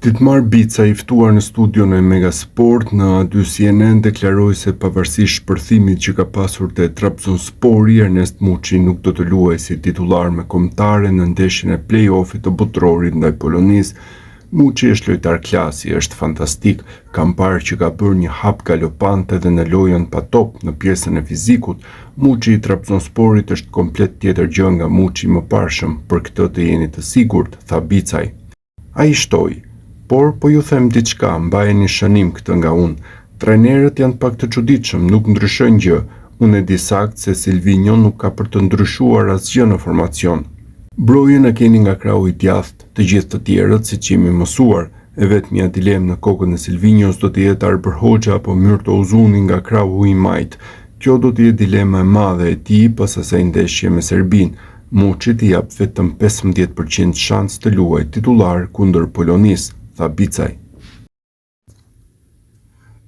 Dietmar Bica, i ftuar në studion e Megasport në A2 CNN, deklaroi se pavarësisht shpërthimit që ka pasur te Trabzonspori, Ernest Muçi nuk do të luajë si titular me kombëtare në ndeshjen e play-offit të botrorit ndaj Polonisë. Muçi është lojtar klasi, është fantastik, kam parë që ka bërë një hap galopante dhe në lojën pa top në pjesën e fizikut. Muçi i Trabzonsporit është komplet tjetër gjë nga Muçi më parshëm, për këtë të jeni të sigurt, tha Bicaj. Ai shtoi: por po ju them diçka, mbajeni shënim këtë nga unë. Trajnerët janë pak të çuditshëm, nuk ndryshojnë gjë. Unë e di saktë se Silvinho nuk ka për të ndryshuar asgjë në formacion. Brojën e keni nga krahu i djathtë, të gjithë të tjerët siç jemi mësuar, e vetmja dilemë në kokën e Silvinhos do të jetë Arber Hoxha apo Myrto Uzuni nga krahu i majt. Kjo do të jetë dilema e madhe e tij pas asaj ndeshje me Serbinë. Muçit i jap vetëm 15% shans të luajë titular kundër Polonisë, tha Bicaj.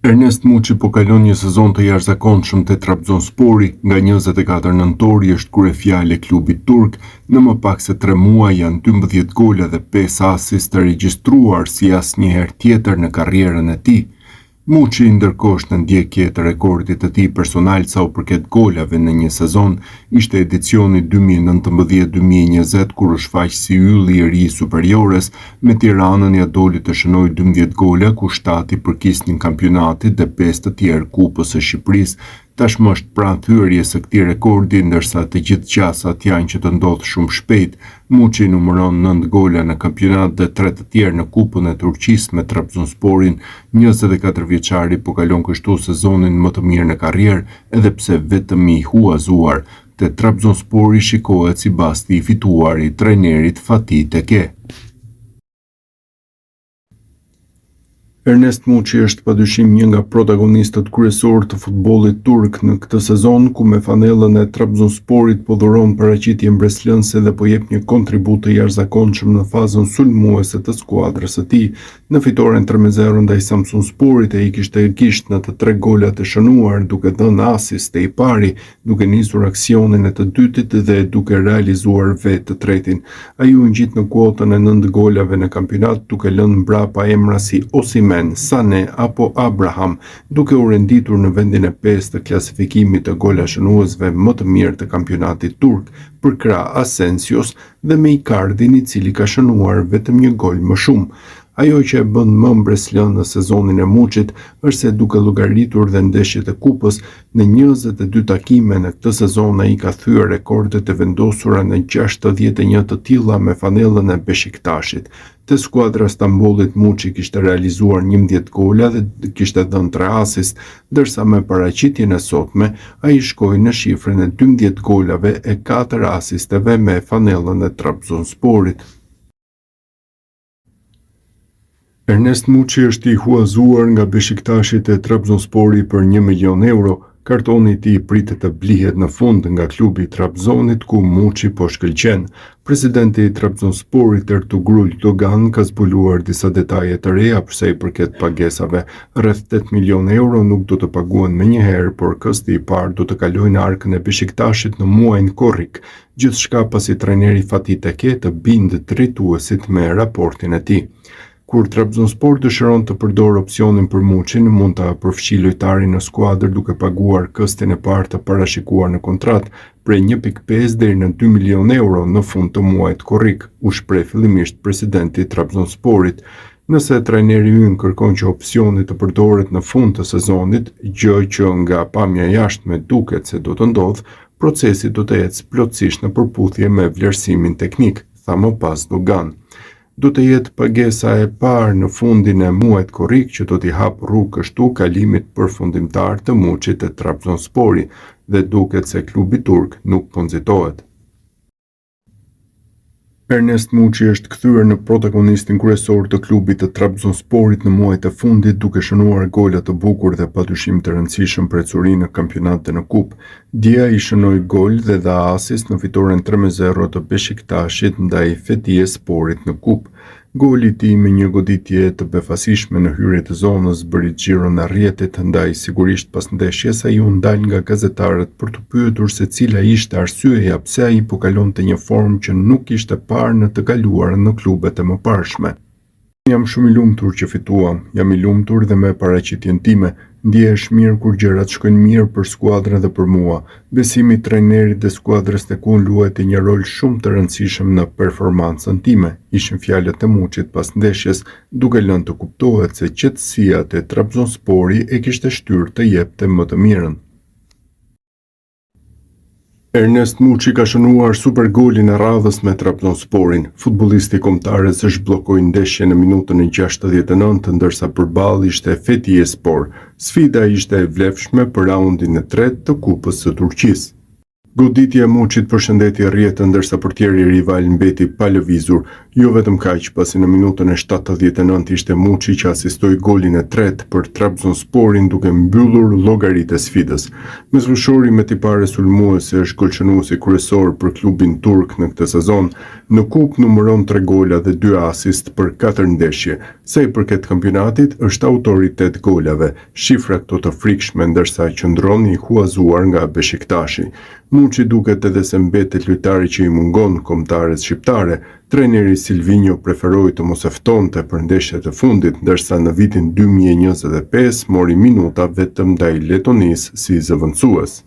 Ernest Muçi po kalon një sezon të jashtëzakonshëm te Trabzonspori, nga 24 nëntori është kryefjalë e klubit turk, në më pak se 3 muaj janë 12 gola dhe 5 asist të regjistruar si asnjëherë tjetër në karrierën e tij. Muçi ndërkohë është në ndjekje të rekordit të tij personal sa u përket golave në një sezon, ishte edicioni 2019-2020 kur u shfaq si ylli i ri i superiores, me Tiranën ja doli të shënoi 12 gola ku 7 i përkisnin kampionatit dhe 5 të tjerë Kupës së Shqipërisë. Tashmë është pranë thyerjes së këtij rekordi, ndërsa të gjithë qasat janë që të ndodh shumë shpejt. Muçi numëron 9 gola në kampionat dhe 3 të tjerë në Kupën e Turqisë me Trabzonsporin. 24 vjeçari po kalon kështu sezonin më të mirë në karrierë, edhe pse vetëm i huazuar. Te Trabzonspori shikohet si basti i fituar i trajnerit Fatih Tekke. Ernest Muçi është padyshim një nga protagonistët kryesorë të futbollit turk në këtë sezon, ku me fanellën e Trabzonsporit po dhuron paraqitje mbreslënse dhe po jep një kontribut të jashtëzakonshëm në fazën sulmuese të skuadrës së tij. Në fitoren 3-0 ndaj Samsunsporit ai kishte gisht në të 3 golat e shënuar, duke dhënë asist te i pari, duke nisur aksionin e të dytit dhe duke realizuar vetë të tretin. Ai u ngjit në kuotën e 9 golave në kampionat, duke lënë mbrapa emra si Osimhen, Sané apo Abraham, duke u renditur në vendin e 5 të klasifikimit të gola shënuesve më të mirë të kampionatit turk, përkrah Asensios dhe me Icardin, i cili ka shënuar vetëm një gol më shumë. Ajo që e bën më mbreslën në sezonin e Muçit është se duke llogaritur dhe ndeshjet e kupës, në 22 takime në këtë sezon ai ka thyer rekordet e vendosura në 61 të tilla me fanellën e Beshiktaşit. Te skuadra e Stambollit Muçi kishte realizuar 11 gola dhe kishte dhënë 3 asist, ndërsa me paraqitjen e sotme ai shkoi në shifrën e 12 golave e 4 asisteve me fanellën e Trabzonsporit. Ernest Muçi është i huazuar nga Beshiktashi te Trabzonspori për 1 milion euro. Kartoni i tij pritet të blihet në fund nga klubi i Trabzonit, ku Muçi po shkëlqen. Presidenti i Trabzonsporit Ertugrul Dogan ka zbuluar disa detaje të reja përsa i përket pagesave. Rreth 8 milion euro nuk do të paguhen menjëherë, por kësti i parë do të kalojë në arkën e Beshiktashit në muajin korrik. Gjithçka pasi trajneri Fatih Tekke të bindë drejtuesit me raportin e tij. Kur Trabzonspor dëshiron të përdor opsionin për Muçin, mund ta përfshijë lojtarin në skuadër duke paguar këstin e parë të parashikuar në kontratë, prej 1.5 deri në 2 milion euro në fund të muajit korrik, u shpreh fillimisht presidenti i Trabzonsporit. Nëse trajneri ynë kërkon që opsioni të përdoret në fund të sezonit, gjë që nga pamja jashtme duket se do të ndodhë, procesi do të ecë plotësisht në përputhje me vlerësimin teknik, tha më pas Dogan. Do të jetë pagesa e parë në fundin e muajit korrik që do t'i hap rrugë kështu kalimit përfundimtar të Muçit te Trabzonspori, dhe duket se klubi turk nuk po nxitohet. Ernest Muçi është kthyer në protagonistin kryesor të klubit të Trabzonsporit në muajt e fundit, duke shënuar gola të bukur dhe padyshim të rëndësishëm për ecurinë në kampionat dhe në kupë. Dje ai shënoi gol dhe dha asist në fitoren 3-0 të Beshiktashit ndaj Fethiyesporit në kupë. Goli i tij me një goditje të befasishme në hyrje të zonës bëri xhiron e rrjetit, ndaj sigurisht pas ndeshjes ai u ndal nga gazetarët për të pyetur se cila ishte arsyeja pse ai po kalonte një formë që nuk kishte parë në të kaluarën në klubet e mëparshme. Jam shumë i lumtur që fituam, jam i lumtur dhe me paraqitjen time. Ndihesh mirë kur gjërat shkojnë mirë për skuadrën dhe për mua. Besimi i trajnerit dhe skuadrës tek unë luajti një rol shumë të rëndësishëm në performancën time. Ishin fjalët e Muçit pas ndeshjes, duke lënë të kuptohet se qetësia te Trabzonspori e kishte shtyrë të jepte më të mirën. Ernest Muçi ka shënuar super golin e radhës me Trabzonsporin. Futbollisti kombëtarës zhbllokoi ndeshjen në minutën e 69, ndërsa përballë ishte Fethiyespor. Sfida ishte e vlefshme për raundin e tretë të Kupës së Turqisë. Goditja e Muçit përshëndeti rrjetë ndërsa portieri rival mbeti pa lëvizur. Jo vetëm kaq, pasi në minutën e 79 ishte Muçi që asistoi golin e tretë për Trabzonsporin duke mbyllur llogaritë e sfidës. Mesfushori me tipare sulmuese është golshënuesi kryesor për klubin turk në këtë sezon. Në kupë numëron 3 gola dhe 2 asist për 4 ndeshje. Sa i përket kampionatit, është autori 8 golave, shifra këto të frikshme ndërsa qëndron i huazuar nga Beshiktashi. Muçi duket edhe se mbetet lojtari që i mungon kombëtares shqiptare. Trajneri Silvinho preferoi të mos e ftonte për ndeshjet e fundit, ndërsa në vitin 2025 mori minuta vetëm ndaj Letonisë si zëvendësues.